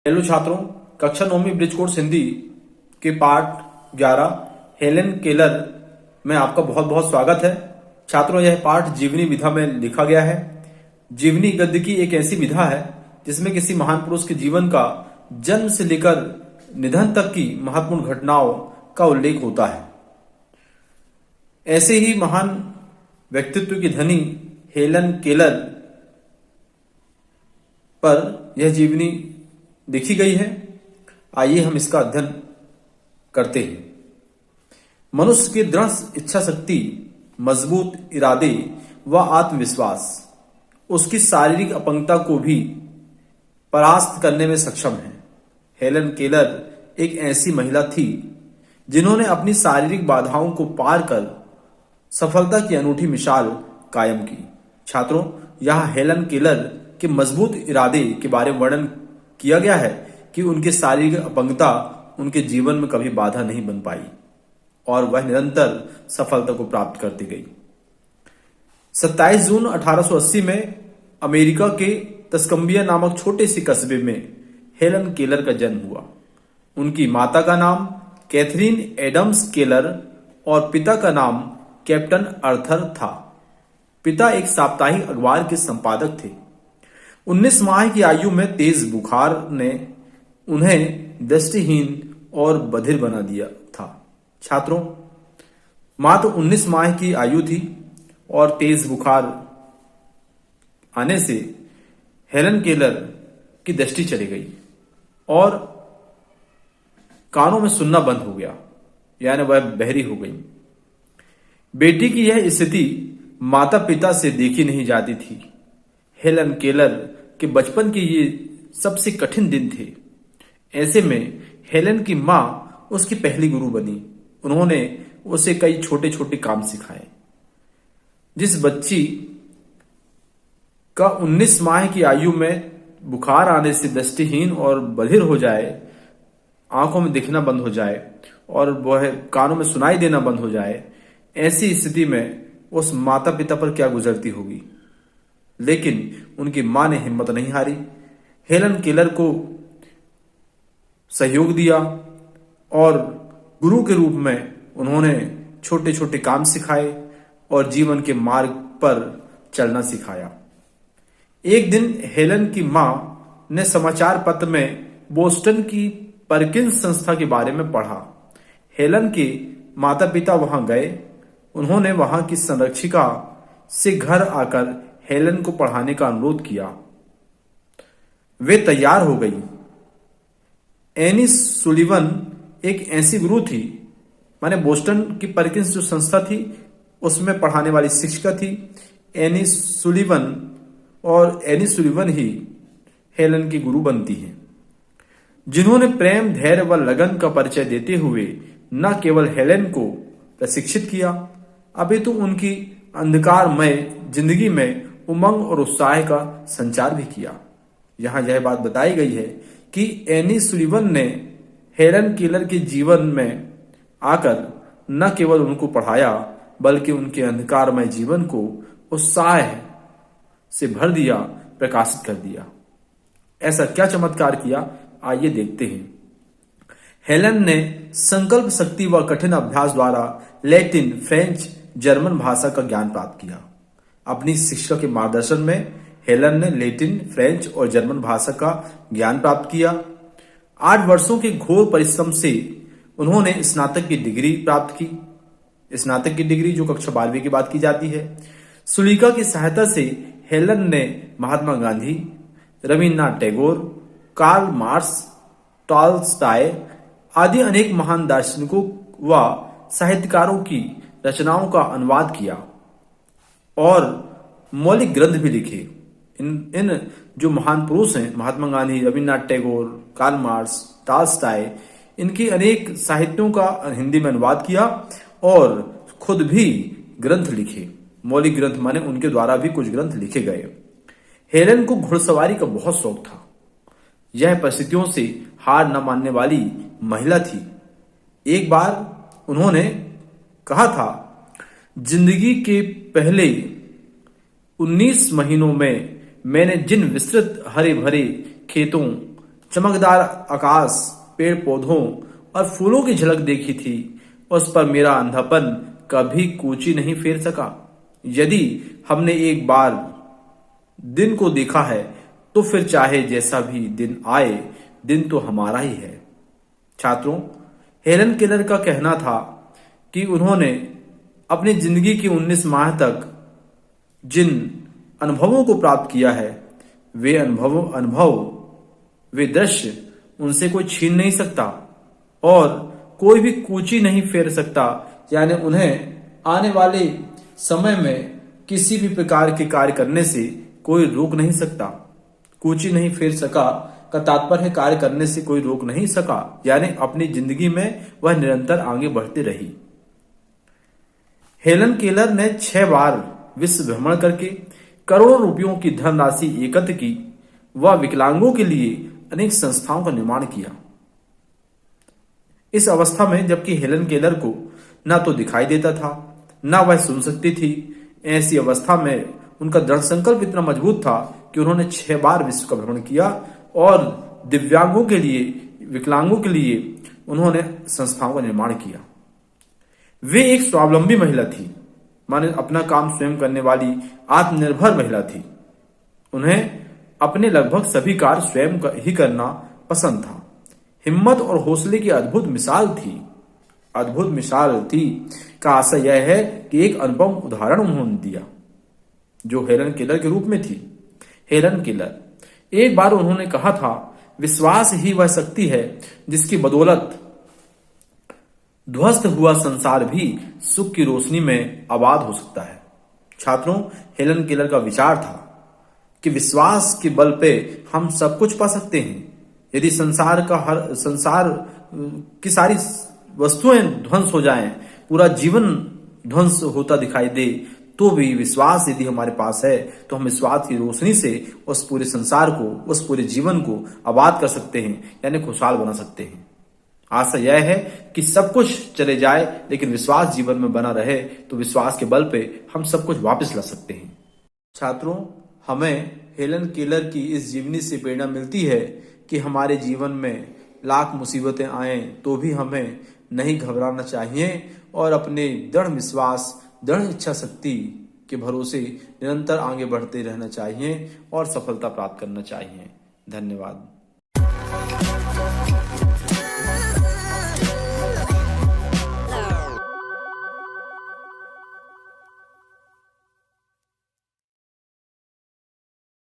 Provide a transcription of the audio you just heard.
Hello छात्रों, कक्षा 9वीं bridge course Hindi के पाठ 11 हेलेन केलर में आपका बहुत बहुत स्वागत है। छात्रों, यह पाठ जीवनी विधा में लिखा गया है। जीवनी गद्य की एक ऐसी विधा है जिसमें किसी महान पुरुष के जीवन का जन्म से लेकर निधन तक की महत्वपूर्ण घटनाओं का उल्लेख होता है। ऐसे ही महान व्यक्तित्व की धनी हेलन केलर पर यह जीवनी लिखी गई है। आइए हम इसका अध्ययन करते हैं। मनुष्य की दृढ़ इच्छा शक्ति, मजबूत इरादे व आत्मविश्वास उसकी शारीरिक अपंगता को भी परास्त करने में सक्षम है। हेलन केलर एक ऐसी महिला थी जिन्होंने अपनी शारीरिक बाधाओं को पार कर सफलता की अनूठी मिसाल कायम की। छात्रों, यहाँ हेलन केलर के मजबूत इरादे के बारे में वर्णन किया गया है कि उनकी शारीरिक अपंगता उनके जीवन में कभी बाधा नहीं बन पाई और वह निरंतर सफलता को प्राप्त करती गई। 27 जून 1880 में अमेरिका के तस्कम्बिया नामक छोटे से कस्बे में हेलन केलर का जन्म हुआ। उनकी माता का नाम कैथरीन एडम्स केलर और पिता का नाम कैप्टन अर्थर था। पिता एक साप्ताहिक अखबार के संपादक थे। 19 माह की आयु में तेज बुखार ने उन्हें दृष्टिहीन और बधिर बना दिया था। छात्रों, मात्र 19 माह की आयु थी और तेज बुखार आने से हेलन केलर की दृष्टि चली गई और कानों में सुनना बंद हो गया, यानी वह बहरी हो गई। बेटी की यह स्थिति माता पिता से देखी नहीं जाती थी। हेलन केलर के बचपन के ये सबसे कठिन दिन थे। ऐसे में हेलन की मां उसकी पहली गुरु बनी। उन्होंने उसे कई छोटे छोटे काम सिखाए। जिस बच्ची का 19 माह की आयु में बुखार आने से दृष्टिहीन और बधिर हो जाए, आंखों में दिखना बंद हो जाए और वह कानों में सुनाई देना बंद हो जाए, ऐसी स्थिति में उस माता पिता पर क्या गुजरती होगी। लेकिन उनकी मां ने हिम्मत नहीं हारी। हेलन केलर को सहयोग दिया और गुरु के रूप में उन्होंने छोटे छोटे काम सिखाए और जीवन के मार्ग पर चलना सिखाया। एक दिन हेलन की मां ने समाचार पत्र में बोस्टन की परकिंस संस्था के बारे में पढ़ा। हेलन के माता पिता वहां गए। उन्होंने वहां की संरक्षिका से घर आकर हेलन को पढ़ाने का अनुरोध किया। वे तैयार हो गई। एनी सुलिवन एक ऐसी गुरु थी, माने बोस्टन की परकिंस जो संस्था थी उसमें पढ़ाने वाली शिक्षिका थी एनी सुलिवन, और एनी सुलिवन ही हेलन की गुरु बनती हैं, जिन्होंने प्रेम, धैर्य व लगन का परिचय देते हुए न केवल हेलन को प्रशिक्षित किया, अपितु उनकी अंधकारमय जिंदगी में उमंग और उत्साह का संचार भी किया। यहां यह बात बताई गई है कि एनी सुलिवन ने हेलन केलर के जीवन में आकर न केवल उनको पढ़ाया बल्कि उनके अंधकारमय जीवन को उत्साह से भर दिया, प्रकाशित कर दिया। ऐसा क्या चमत्कार किया, आइए देखते हैं। हेलन ने संकल्प शक्ति व कठिन अभ्यास द्वारा लैटिन, फ्रेंच, जर्मन भाषा का ज्ञान प्राप्त किया। अपनी शिक्षा के मार्गदर्शन में हेलन ने लैटिन, फ्रेंच और जर्मन भाषा का ज्ञान प्राप्त किया। 8 वर्षों के घोर परिश्रम से उन्होंने स्नातक की डिग्री प्राप्त की। स्नातक की डिग्री जो कक्षा 12वीं की बात की जाती है। सुलेखा की सहायता से हेलन ने Mahatma Gandhi, Rabindranath Tagore, Karl Marx, Tolstoy आदि अनेक महान दार्शनिकों व साहित्यकारों की रचनाओं का अनुवाद किया और मौलिक ग्रंथ भी लिखे। इन जो महान पुरुष हैं, Mahatma Gandhi, Rabindranath Tagore, Karl Marx, Tolstoy, इनकी अनेक साहित्यों का हिंदी में अनुवाद किया और खुद भी ग्रंथ लिखे। मौलिक ग्रंथ माने उनके द्वारा भी कुछ ग्रंथ लिखे गए। हेलन को घुड़सवारी का बहुत शौक था। यह परिस्थितियों से हार न मानने वाली महिला थी। एक बार उन्होंने कहा था, जिंदगी के पहले 19 महीनों में मैंने जिन विस्तृत हरे भरे खेतों चमकदार आकाश, पेड़ पौधों और फूलों की झलक देखी थी। उस पर मेरा अंधापन कभी कूची नहीं फेर सका। यदि हमने एक बार दिन को देखा है तो फिर चाहे जैसा भी दिन आए, दिन तो हमारा ही है। छात्रों, हेलन केलर का कहना था कि उन्होंने अपनी जिंदगी की 19 माह तक जिन अनुभवों को प्राप्त किया है, वे अनुभव, वे दृश्य उनसे कोई छीन नहीं सकता और कोई भी कूची नहीं फेर सकता। यानी उन्हें आने वाले समय में किसी भी प्रकार के कार्य करने से कोई रोक नहीं सकता। कूची नहीं फेर सका का तात्पर्य है कार्य करने से कोई रोक नहीं सका, यानी अपनी जिंदगी में वह निरंतर आगे बढ़ती रही। हेलन केलर ने 6 बार विश्व भ्रमण करके करोड़ों रुपयों की धनराशि एकत्र की। वह विकलांगों के लिए अनेक संस्थाओं का निर्माण किया। इस अवस्था में जबकि हेलन केलर को ना तो दिखाई देता था, ना वह सुन सकती थी, ऐसी अवस्था में उनका दृढ़ संकल्प इतना मजबूत था कि उन्होंने 6 बार विश्व का भ्रमण किया और दिव्यांगों के लिए, विकलांगों के लिए उन्होंने संस्थाओं का निर्माण किया। वे एक स्वावलंबी महिला थी, माने अपना काम स्वयं करने वाली आत्मनिर्भर महिला थी। उन्हें अपने लगभग सभी कार्य स्वयं ही करना पसंद था। हिम्मत और हौसले की अद्भुत मिसाल थी का आशय यह है कि एक अनुपम उदाहरण उन्होंने दिया जो हेलन केलर के रूप में थी। हेलन केलर, एक बार उन्होंने कहा था, विश्वास ही वह शक्ति है जिसकी बदौलत ध्वस्त हुआ संसार भी सुख की रोशनी में आबाद हो सकता है। छात्रों, हेलन केलर का विचार था कि विश्वास के बल पे हम सब कुछ पा सकते हैं। यदि संसार की सारी वस्तुएं ध्वंस हो जाएं, पूरा जीवन ध्वंस होता दिखाई दे, तो भी विश्वास यदि हमारे पास है तो हम विश्वास की रोशनी से उस पूरे संसार को, उस पूरे जीवन को आबाद कर सकते हैं, यानी खुशहाल बना सकते हैं। आशा यह है कि सब कुछ चले जाए लेकिन विश्वास जीवन में बना रहे, तो विश्वास के बल पे हम सब कुछ वापस ला सकते हैं। छात्रों, हमें हेलन केलर की इस जीवनी से प्रेरणा मिलती है कि हमारे जीवन में लाख मुसीबतें आए तो भी हमें नहीं घबराना चाहिए और अपने दृढ़ विश्वास, दृढ़ इच्छा शक्ति के भरोसे निरंतर आगे बढ़ते रहना चाहिए और सफलता प्राप्त करना चाहिए। धन्यवाद।